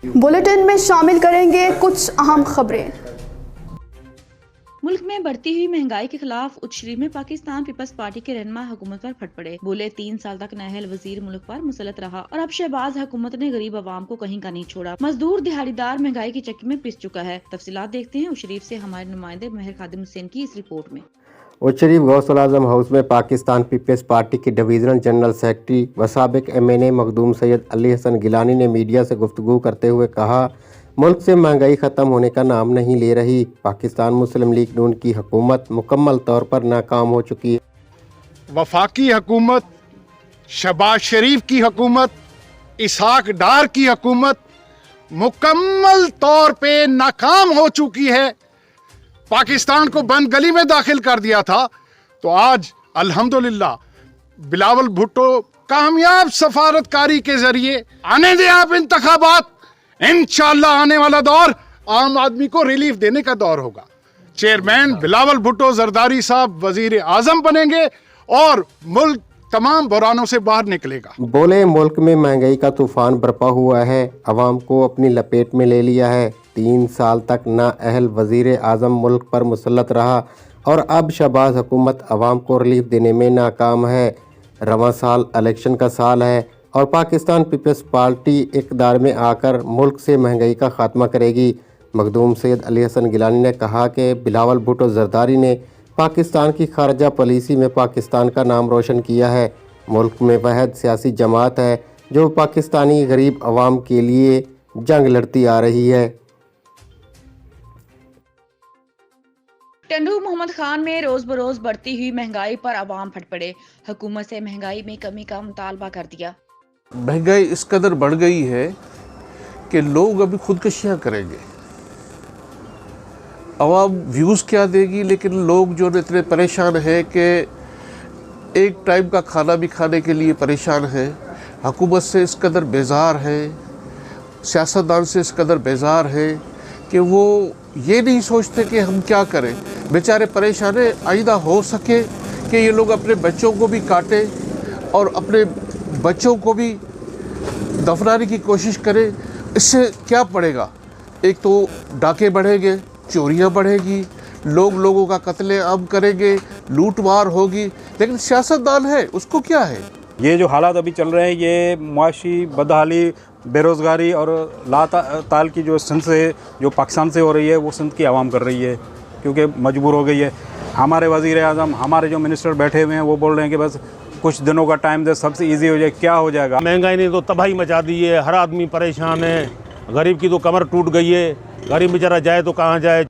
Bulletin में शामिल करेंगे कुछ अहम खबरें। मुल्क में बढ़ती हुई महंगाई के खिलाफ उच्चश्री में पाकिस्तान पीपल्स पार्टी के रहनुमा हुकूमत पर फट पड़े। बोले 3 साल तक नाअहल वजीर मुल्क पर मुसल्लत रहा और अब शहबाज हुकूमत ने गरीब आवाम को कहीं का नहीं छोड़ा। मजदूर दिहाड़ीदार महंगाई की चक्की में पिस चुका है। तफसीलात देखते हैं उशरीफ से हमारे नुमाइंदे महर खादिम हुसैन की इस रिपोर्ट में। उशरीफ गौसुल आजम हाउस में पाकिस्तान पीपल्स पार्टी के डिवीजनल जनरल सेक्रेटरी व साबिक MNA मखदूम सैयद अली हसन गिलानी ने मीडिया से गुफ्तगू करते हुए कहा, मुल्क से महंगाई ख़त्म होने का नाम नहीं ले रही। पाकिस्तान मुस्लिम लीग नून की हुकूमत मुकम्मल तौर पर नाकाम हो चुकी है। वफाकी हुकूमत, शहबाज शरीफ की हुकूमत, इसहाक डार की हुकूमत मुकम्मल तौर पे नाकाम हो चुकी है। पाकिस्तान को बंद गली में दाखिल कर दिया था तो आज अल्हम्दुलिल्लाह बिलावल भुट्टो कामयाब सफारतकारी के जरिए आने दे आप इंतखाबात, इंशाअल्लाह आने वाला दौर आम आदमी को रिलीफ देने का दौर होगा। चेयरमैन बिलावल भुट्टो जरदारी साहब वजीर आजम बनेंगे और मुल्क तमाम बुरानों से बाहर निकलेगा। बोले, मुल्क में महंगाई का तूफान बरपा हुआ है, अवाम को अपनी लपेट में ले लिया है। 3 साल तक नाअहल वजीर आजम मुल्क पर मुसल्लत रहा और अब शहबाज हुकूमत अवाम को रिलीफ देने में नाकाम है। रवां साल इलेक्शन का साल है और पाकिस्तान पीपल्स पार्टी इक़्तिदार में आकर मुल्क से महंगाई का खात्मा करेगी। मखदूम सैयद अली हसन गिलानी ने कहा कि बिलावल भुट्टो जरदारी ने पाकिस्तान की खारजा पॉलिसी में पाकिस्तान का नाम रोशन किया है। मुल्क में वाहिद सियासी जमात है जो पाकिस्तानी गरीब अवाम के लिए जंग लड़ती आ रही है। टंडू मोहम्मद खान में रोज बरोज बढ़ती हुई महंगाई पर अवाम फट पड़े। हुकूमत से महंगाई में कमी का मुतालबा कर दिया। महंगाई इस कदर बढ़ गई है कि लोग अभी खुदकशियाँ करेंगे। अवाम व्यूज़ क्या देगी, लेकिन लोग जो इतने परेशान हैं कि एक टाइम का खाना भी खाने के लिए परेशान हैं। हुकूमत से इस कदर बेजार हैं, सियासतदान से इस कदर बेजार हैं कि वो ये नहीं सोचते कि हम क्या करें। बेचारे परेशान हैं। आइंदा हो सके कि ये लोग अपने बच्चों को भी काटें और अपने बच्चों को भी दफनाने की कोशिश करें। इससे क्या पड़ेगा? एक तो डाके बढ़ेंगे, चोरियां बढ़ेगी, लोग लोगों का कत्ले आम करेंगे, लूट मार होगी। लेकिन सियासतदान है, उसको क्या है? ये जो हालात अभी चल रहे हैं, ये मुआशी बदहाली, बेरोज़गारी और लाताल की जो सिंध से जो पाकिस्तान से हो रही है वो सिंध की आवाम कर रही है, क्योंकि मजबूर हो गई है। हमारे वज़ीर आज़म, हमारे जो मिनिस्टर बैठे हुए हैं वो बोल रहे हैं कि बस कुछ दिनों का टाइम दे, सबसे इजी हो जाए। क्या हो जाएगा? महंगाई ने तो तबाही मचा दी है, हर आदमी परेशान है। गरीब की तो कमर टूट गई है, गरीब बेचारा जाए तो कहाँ जाए।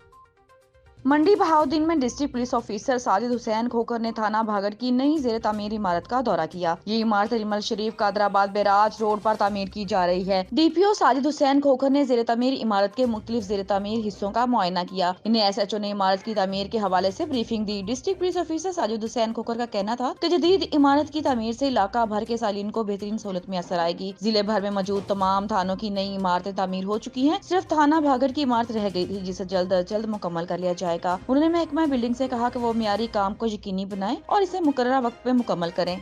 मंडी बहाउद्दीन में district police officer Sajid Hussain Khokhar ने थाना भागड़ की नई ज़ेर तामीर इमारत का दौरा किया। ये इमारत रिमल शरीफ कादराबाद बैराज रोड पर तामीर की जा रही है। DPO साजिद हुसैन खोखर ने ज़ेर तामीर इमारत के मुख्तलिफ ज़ेर तामीर हिस्सों का मुआयना किया। इन्हें SHO ने इमारत की तामीर के हवाले से ब्रीफिंग दी। District police officer Sajid Hussain Khokhar का कहना था कि जदीद इमारत की तामीर से इलाका भर के सालीन को बेहतरीन सहूलत में असर आएगी। जिले भर में मौजूद तमाम थानों की नई इमारतें तामीर हो चुकी है। सिर्फ थाना भागड़ की इमारत रह गई थी, जिसे जल्द अज जल्द मुकम्मल कर लिया जाएगा। उन्होंने बिल्डिंग से कहा कि वो मियारी काम को यकीनी बनाएं और इसे मुकर्ररा वक्त पे मुकम्मल करें।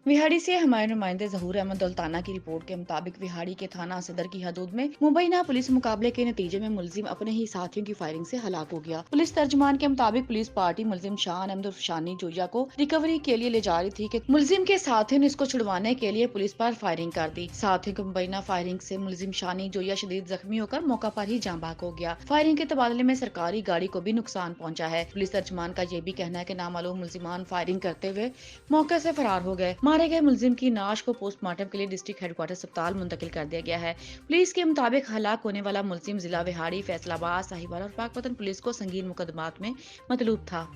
विहाड़ी से हमारे नुमाइंदे ज़हूर अहमद दौलताना की रिपोर्ट के मुताबिक विहाड़ी के थाना सदर की हदूद में मुबैना पुलिस मुकाबले के नतीजे में मुलजिम अपने ही साथियों की फायरिंग से हलाक हो गया। पुलिस तर्जमान के मुताबिक पुलिस पार्टी मुलजिम शान अहमद शानी जोया को रिकवरी के लिए ले जा रही थी कि मुलजिम के साथियों ने इसको छुड़वाने के लिए पुलिस पर फायरिंग कर दी। साथियों की मुबैना फायरिंग से मुलजिम शानी जोया शदीद जख्मी होकर मौका पर ही जाँ बाग हो गया। फायरिंग के तबादले में सरकारी गाड़ी को भी नुकसान पहुँचा है। पुलिस तर्जमान का ये भी कहना है कि नामालूम मुलजिमान फायरिंग करते हुए मौके से फरार हो गए। मारे गए मुलजिम की नाश को पोस्टमार्टम के लिए डिस्ट्रिक्ट हेडक्वार्टर अस्पताल मुंतकिल कर दिया गया है। पुलिस के मुताबिक हलाक होने वाला मुलजिम जिला विहाड़ी, फैसलाबाद, साहिवाल और पाकपतन पुलिस को संगीन मुकदमात में मतलूब था।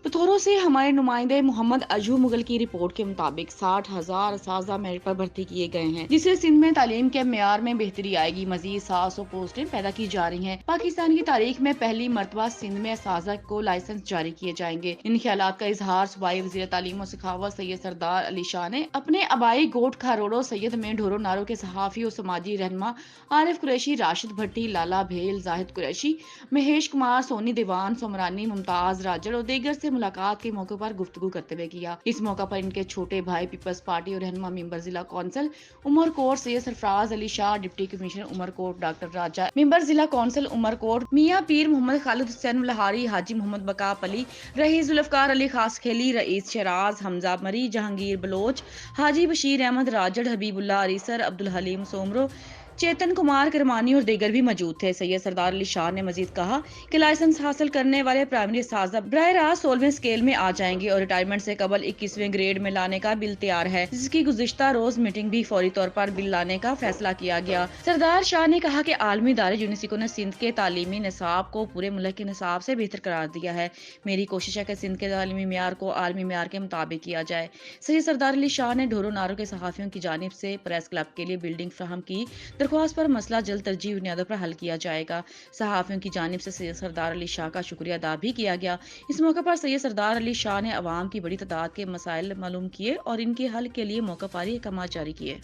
पिथौरा से हमारे नुमाइंदे मोहम्मद अजू मुगल की रिपोर्ट के मुताबिक 60,000 असातिज़ा मेरिट पर भर्ती किए गए हैं, जिससे सिंध में तालीम के मेयार में बेहतरी आएगी। मजीद 700 पोस्टें पैदा की जा रही हैं। पाकिस्तान की तारीख में पहली मरतबा सिंध में असातिज़ा को लाइसेंस जारी किए जाएंगे। इन ख्यालात का इजहार सूबाई वज़ीर तालीम और सखावत सैयद सरदार अली शाह ने अपने आबाई गोट खारोड़ो सैयद में ढोरो नारो के सहाफ़ी और समाजी रहनुमा आरिफ कुरैशी, राशिद भट्टी, लाला भेल, जाहिद कुरैशी, महेश कुमार, सोनी दीवान, सोमरानी, मुमताज राजड़ और दीगर से मुलाकात के मौके पर गुफ्तगू करते हुए किया। इस मौका पर इनके छोटे भाई पीपल्स पार्टी और रहनुमा मेंबर जिला council Umerkot Syed Sarfaraz Ali Shah, deputy commissioner Umerkot doctor Raja, member जिला कौंसिल उमरकोट मियां पीर मोहम्मद खालिद हुसैन लहारी, हाजी मोहम्मद बकाप अली, रईस जुल्फकार अली खास खेली, रईस शराज, हमजा मरी, जहांगीर बलोच, हाजी बशीर अहमद राजड़, हबीबुल्लाह अरीसर, अब्दुल हलीम सोमरो, चेतन कुमार करमानी और दीगर भी मौजूद थे। सैयद सरदार अली शाह ने मजीद कहा कि लाइसेंस हासिल करने वाले प्राइमरी साजा बराह रास्त 16वें स्केल में आ जाएंगे और रिटायरमेंट से कबल 21वें ग्रेड में लाने का बिल तैयार है, जिसकी गुज़िश्ता रोज मीटिंग भी फौरी तौर पर बिल लाने का फैसला किया गया। सरदार शाह ने कहा कि आलमी इदारे यूनिसिको ने सिंध के तालीमी निसाब को पूरे मुल्क के निसाब से बेहतर करार दिया है। मेरी कोशिश है कि सिंध के तालीमी मेयार को आलमी मेयार के मुताबिक किया जाए। सैयद सरदार अली शाह ने ढोरो नारों के सहाफ़ियों की जानिब से प्रेस क्लब के लिए बिल्डिंग फ्राहम की दरख्वास्त पर मसला जल्द तरजीह बुनियादों पर हल किया जाएगा। सहाफ़ियों की जानिब से सैयद सरदार अली शाह का शुक्रिया अदा भी किया गया। इस मौके पर सैयद सरदार अली शाह ने अवाम की बड़ी तादाद के मसाइल मालूम किए और इनके हल के लिए मौका पारी अहकाम जारी किए।